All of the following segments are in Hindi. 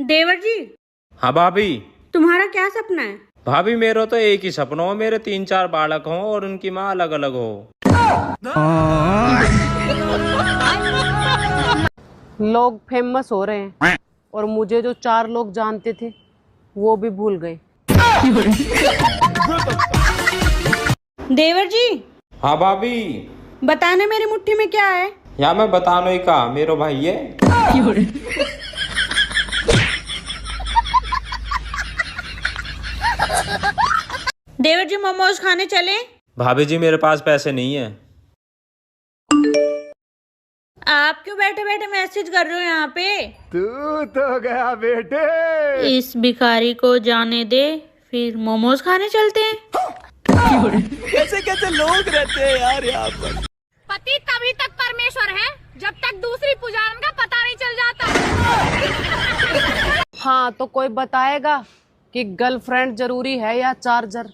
देवर जी। हाँ भाभी। तुम्हारा क्या सपना है? भाभी मेरा तो एक ही सपना हो, मेरे 3-4 बालक हों और उनकी माँ अलग अलग हो। लोग फेमस हो रहे हैं और मुझे जो 4 लोग जानते थे वो भी भूल गए। देवर जी। हाँ भाभी। बताने मेरी मुट्ठी में क्या है? या मैं बतानो ही का, मेरो भाई है। देवर जी मोमोज खाने चलें? भाभी जी मेरे पास पैसे नहीं है। आप क्यों बैठे बैठे मैसेज कर रहे हो यहाँ पे? तू तो गया बेटे। इस भिखारी को जाने दे, फिर मोमोज खाने चलते हैं। कैसे कैसे लोग रहते हैं यार यहाँ पर। पति तभी तक परमेश्वर है जब तक दूसरी पुजारन का पता नहीं चल जाता। हाँ तो कोई बताएगा कि गर्लफ्रेंड जरूरी है या चार्जर?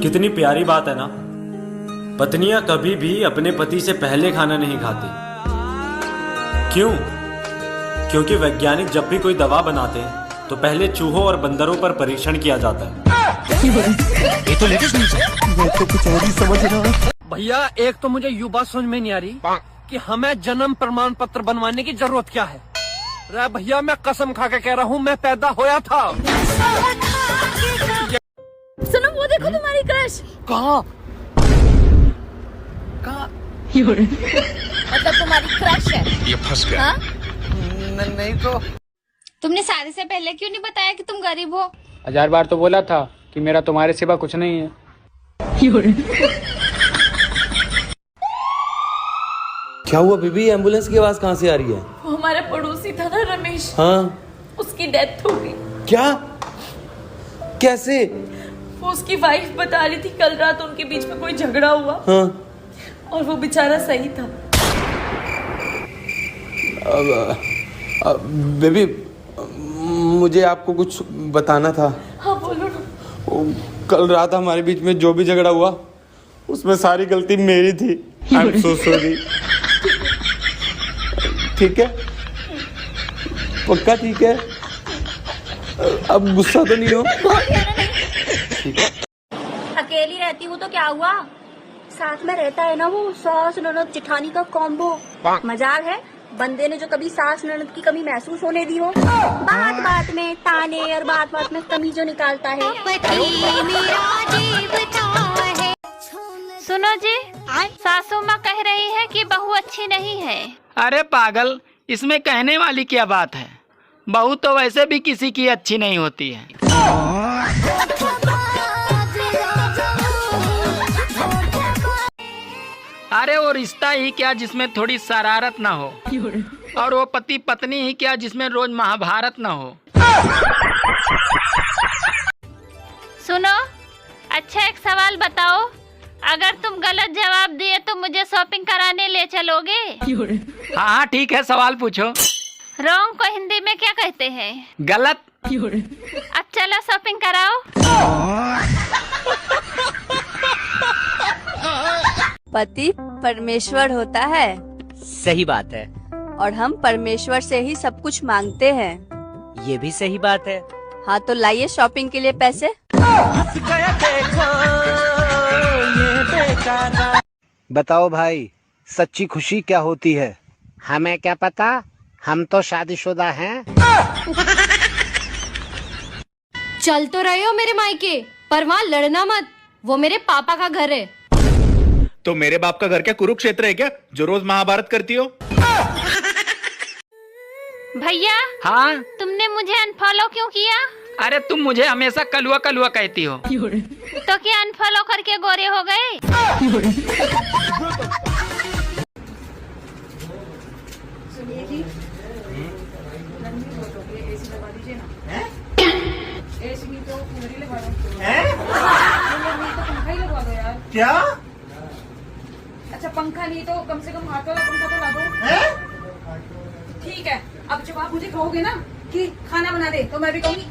कितनी प्यारी बात है ना। पत्नियां कभी भी अपने पति से पहले खाना नहीं खाती। क्यों? क्योंकि वैज्ञानिक जब भी कोई दवा बनाते हैं तो पहले चूहों और बंदरों पर परीक्षण किया जाता है। ये तो लेटेस्ट न्यूज़ है। मैं तो कुछ और ही समझ रहा हूँ। भैया एक तो मुझे ये बात समझ में नहीं आ रही कि हमें जन्म प्रमाण पत्र बनवाने की जरूरत क्या है। रे भैया मैं कसम खा के कह रहा हूँ मैं पैदा होया था। सुनो वो देखो तुम्हारी क्रश। कहाँ? मतलब तुम्हारी क्रश है? ये फंस गया। हाँ? नहीं तो तुमने शादी से पहले क्यों नहीं बताया कि तुम गरीब हो? 1000 बार तो बोला था कि मेरा तुम्हारे सिवा कुछ नहीं है। क्या हुआ बीबी? एम्बुलेंस की आवाज कहाँ से आ रही है? वो हमारा पड़ोसी था ना रमेश, हाँ। उसकी डेथ हो गई। क्या? कैसे? वो उसकी वाइफ बता रही थी कल रात उनके बीच में कोई झगड़ा हुआ। हाँ। और वो बेचारा सही था। बेबी मुझे आपको कुछ बताना था। हाँ बोलो ना। कल रात हमारे बीच में जो भी झगड़ा हुआ उसमें सारी गलती मेरी थी। I am so sorry. ठीक है? पक्का ठीक है? अब गुस्सा तो नहीं हो? ठीक है। अकेली रहती हूँ तो क्या हुआ, साथ में रहता है ना वो सास ननद जेठानी का कॉम्बो। मजाक है, बंदे ने जो कभी सास ननद की कमी महसूस होने दी हो। बात बात में ताने और बात बात में कमी जो निकालता है। सुनो जी, सासू माँ कह रही है कि बहू अच्छी नहीं है। अरे पागल, इसमें कहने वाली क्या बात है? बहू तो वैसे भी किसी की अच्छी नहीं होती है। अरे वो रिश्ता ही क्या जिसमें थोड़ी शरारत ना हो, और वो पति पत्नी ही क्या जिसमें रोज महाभारत ना हो। सुनो, अच्छा एक सवाल बताओ, अगर तुम गलत जवाब दिए तो मुझे शॉपिंग कराने ले चलोगे? हाँ ठीक है, सवाल पूछो। रॉन्ग को हिंदी में क्या कहते हैं? गलत। अब चलो शॉपिंग कराओ। पति परमेश्वर होता है। सही बात है। और हम परमेश्वर से ही सब कुछ मांगते हैं। ये भी सही बात है। हाँ तो लाइए शॉपिंग के लिए पैसे। बताओ भाई, सच्ची खुशी क्या होती है? हमें क्या पता, हम तो शादीशुदा हैं। चल तो रहे हो मेरे मायके, पर वहाँ लड़ना मत, वो मेरे पापा का घर है। तो मेरे बाप का घर क्या कुरुक्षेत्र है क्या, जो रोज महाभारत करती हो? भैया। हाँ। तुमने मुझे अनफॉलो क्यों किया? अरे तुम मुझे हमेशा कलुआ कलुआ कहती हो। तो क्या अनफॉलो करके गोरे हो गए? क्या? अच्छा पंखा नहीं तो कम से कम हाथ वाला पंखा तो ला दो। ठीक है, अब जब आप मुझे कहोगे ना कि खाना बना दे तो मैं भी कहूँगी।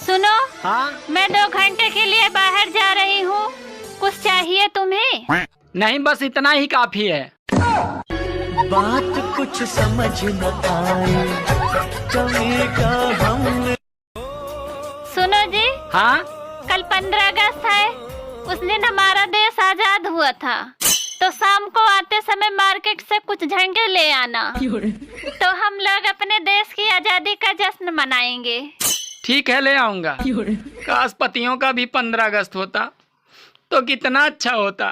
सुनो। हाँ? मैं 2 घंटे के लिए बाहर जा रही हूँ, कुछ चाहिए तुम्हें? नहीं, बस इतना ही काफी है। बात कुछ समझ न आए, कभी का हमने। सुनो जी। हाँ। कल 15 अगस्त है, उस दिन हमारा देश आजाद हुआ था, तो शाम को आते समय मार्केट से कुछ झंडे ले आना, तो हम लोग अपने देश की आजादी का जश्न मनाएंगे। ठीक है, ले आऊंगा। काश पतियों का भी 15 अगस्त होता तो कितना अच्छा होता।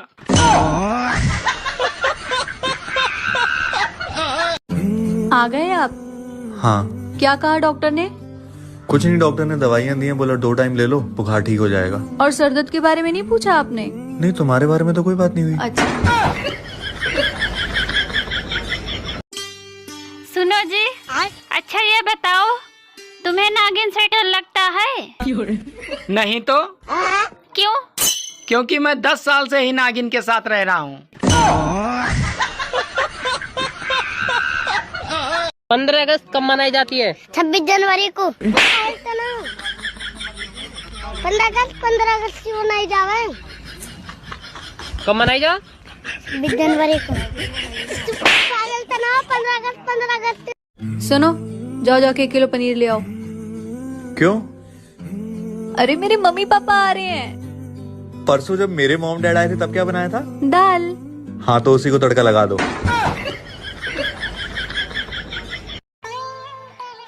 आ गए आप? हाँ। क्या कहा डॉक्टर ने? कुछ नहीं, डॉक्टर ने दवाइयाँ दी हैं, बोला 2 टाइम ले लो, बुखार ठीक हो जाएगा। और सर दर्द के बारे में नहीं पूछा आपने? नहीं, तुम्हारे बारे में तो कोई बात नहीं हुई। अच्छा। सुनो जी। अच्छा ये बताओ, तुम्हें नागिन से डर लगता है? नहीं तो। क्यों? क्योंकि मैं 10 साल से ही नागिन के साथ रह रहा हूँ। 15 अगस्त कब मनाई जाती है? 26 जनवरी को। 15 अगस्त क्यों मनाई जावे? कब मनाई जा? 26 जनवरी को। 15 अगस्त। सुनो, जाओ जाके 1 किलो पनीर ले आओ। क्यों? अरे मेरे मम्मी पापा आ रहे हैं। परसों जब मेरे मॉम डैड आए थे तब क्या बनाया था? दाल। हाँ, तो उसी को तड़का लगा दो।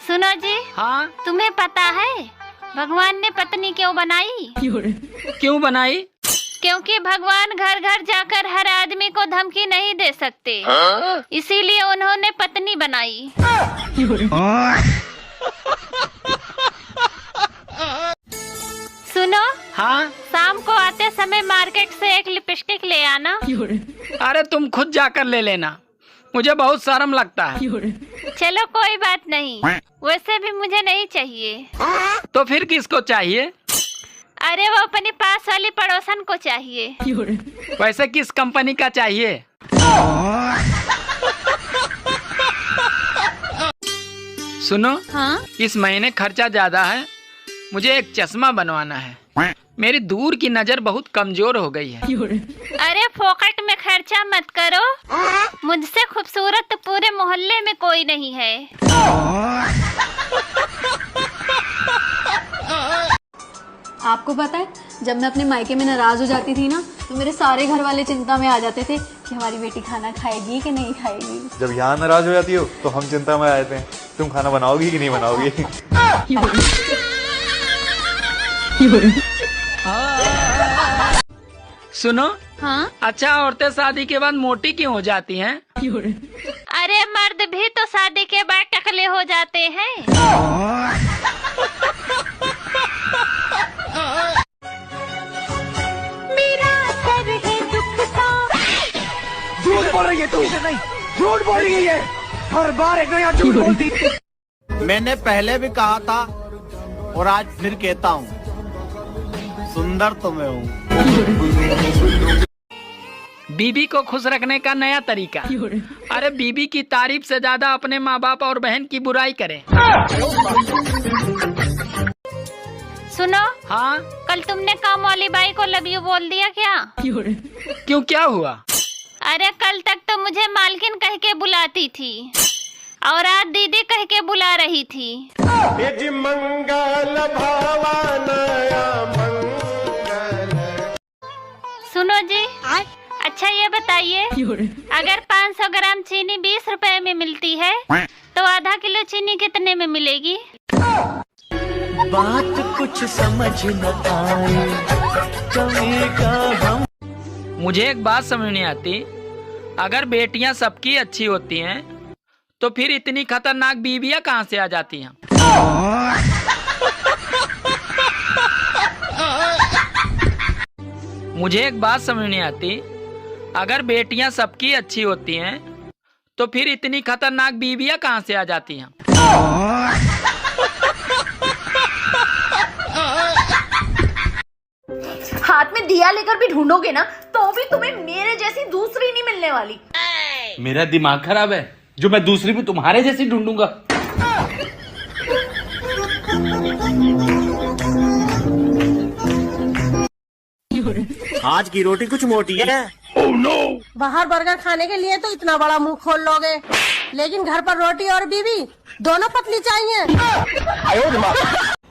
सुनो जी। हाँ। तुम्हें पता है भगवान ने पत्नी क्यों बनाई? क्यों बनाई? क्योंकि भगवान घर घर जाकर हर आदमी को धमकी नहीं दे सकते, इसीलिए उन्होंने पत्नी बनाई। सुनो। हाँ। शाम को आते समय मार्केट से एक लिपस्टिक ले आना। अरे तुम खुद जाकर ले लेना, मुझे बहुत शर्म लगता है। चलो कोई बात नहीं, वैसे भी मुझे नहीं चाहिए। तो फिर किसको चाहिए? अरे वो अपनी पास वाली पड़ोसन को चाहिए। वैसे किस कंपनी का चाहिए? सुनो। हाँ? इस महीने खर्चा ज्यादा है, मुझे एक चश्मा बनवाना है। मेरी दूर की नजर बहुत कमजोर हो गई है। अरे फोकट में खर्चा मत करो, मुझसे खूबसूरत तो पूरे मोहल्ले में कोई नहीं है। आपको पता है, जब मैं अपने मायके में नाराज हो जाती थी ना, तो मेरे सारे घर वाले चिंता में आ जाते थे कि हमारी बेटी खाना खाएगी कि नहीं खाएगी। जब यहाँ नाराज हो जाती हो तो हम चिंता में आ जाते हैं, तुम खाना बनाओगी कि नहीं बनाओगी। सुनो। हाँ? अच्छा, औरतें शादी के बाद मोटी क्यों हो जाती हैं? अरे मर्द भी तो शादी के बाद टकले हो जाते हैं। मेरा सर है दुखता। झूठ बोल रही है तू। नहीं, झूठ बोल रही है, हर बार एक नया झूठ बोलती। मैंने पहले भी कहा था और आज फिर कहता हूँ, सुंदर तो मैं हूँ। बीबी को खुश रखने का नया तरीका। अरे बीबी की तारीफ से ज्यादा अपने माँ बाप और बहन की बुराई करें। सुनो। हाँ? कल तुमने काम वाली बाई को लव यू बोल दिया क्या? क्यों, क्या हुआ? अरे कल तक तो मुझे मालकिन कह के बुलाती थी और आज दीदी कह के बुला रही थी। मंगल भवानया मंगल। सुनो जी। अच्छा ये बताइए, अगर 500 ग्राम चीनी 20 रुपए में मिलती है, तो आधा किलो चीनी कितने में मिलेगी? बात कुछ समझ न आए, कभी का हम। मुझे एक बात समझ नहीं आती, अगर बेटियां सबकी अच्छी होती हैं, तो फिर इतनी खतरनाक बीवियां कहाँ से आ जाती हैं? मुझे एक बात समझ नहीं आती, अगर बेटियां सबकी अच्छी होती हैं, तो फिर इतनी खतरनाक बीवियां कहाँ से आ जाती हैं? हाथ में दिया लेकर भी ढूंढोगे ना, तो भी तुम्हें मेरे जैसी दूसरी नहीं मिलने वाली। मेरा दिमाग खराब है जो मैं दूसरी भी तुम्हारे जैसी ढूंढूंगा। आज की रोटी कुछ मोटी है। Oh no! बाहर बर्गर खाने के लिए तो इतना बड़ा मुंह खोल लोगे, लेकिन घर पर रोटी और बीवी दोनों पतली चाहिए।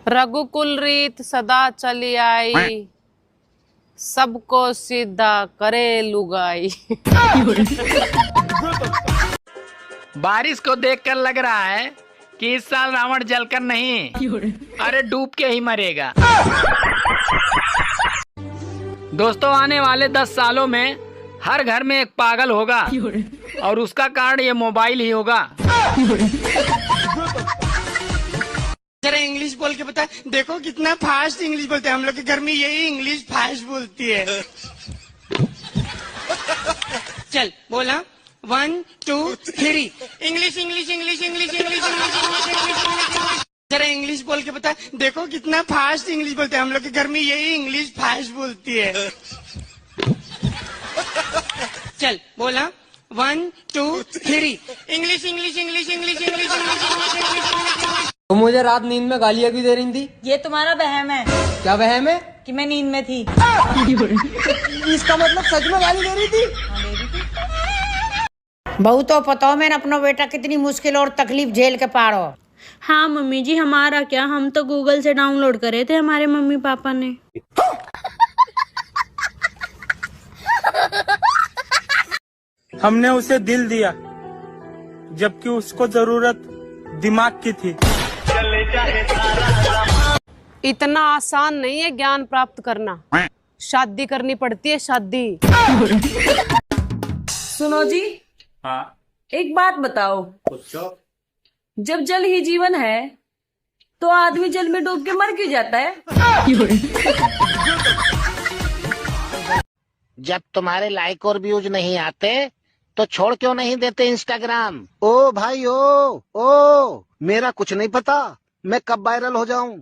रघुकुल रीत सदा चली आई, सबको सीधा करे लुगाई। बारिश को देखकर लग रहा है कि इस साल रावण जलकर नहीं, अरे डूब के ही मरेगा। दोस्तों, आने वाले 10 सालों में हर घर में एक पागल होगा और उसका कारण ये मोबाइल ही होगा। जरा इंग्लिश बोल के बता, देखो कितना फास्ट इंग्लिश बोलते हैं हम लोग के घर में, यही इंग्लिश फास्ट बोलती है। चल बोला 1 2 3 English English English English English English. जरा इंग्लिश बोल के बता, देखो कितना फास्ट इंग्लिश बोलते हैं हम लोग के घर में, यही इंग्लिश फास्ट बोलती है। चल बोला 1 2 3 English English English English English English. तो मुझे रात नींद में गालियाँ भी दे रही थी। ये तुम्हारा वहम है। क्या वहम है? कि मैं नींद में थी। इसका मतलब सच में गाली दे रही थी। बहू तो पता मैंने अपना बेटा कितनी मुश्किल और तकलीफ झेल के पारो। हाँ मम्मी जी, हमारा क्या, हम तो गूगल से डाउनलोड करे थे हमारे मम्मी पापा ने। हमने उसे दिल दिया जबकि उसको जरूरत दिमाग की थी। इतना आसान नहीं है ज्ञान प्राप्त करना, शादी करनी पड़ती है, शादी। सुनो जी। हाँ। एक बात बताओ, जब जल ही जीवन है तो आदमी जल में डूब के मर क्यों जाता है? जब तुम्हारे लाइक और व्यूज नहीं आते तो छोड़ क्यों नहीं देते इंस्टाग्राम? ओ भाई ओ मेरा कुछ नहीं पता मैं कब वायरल हो जाऊं।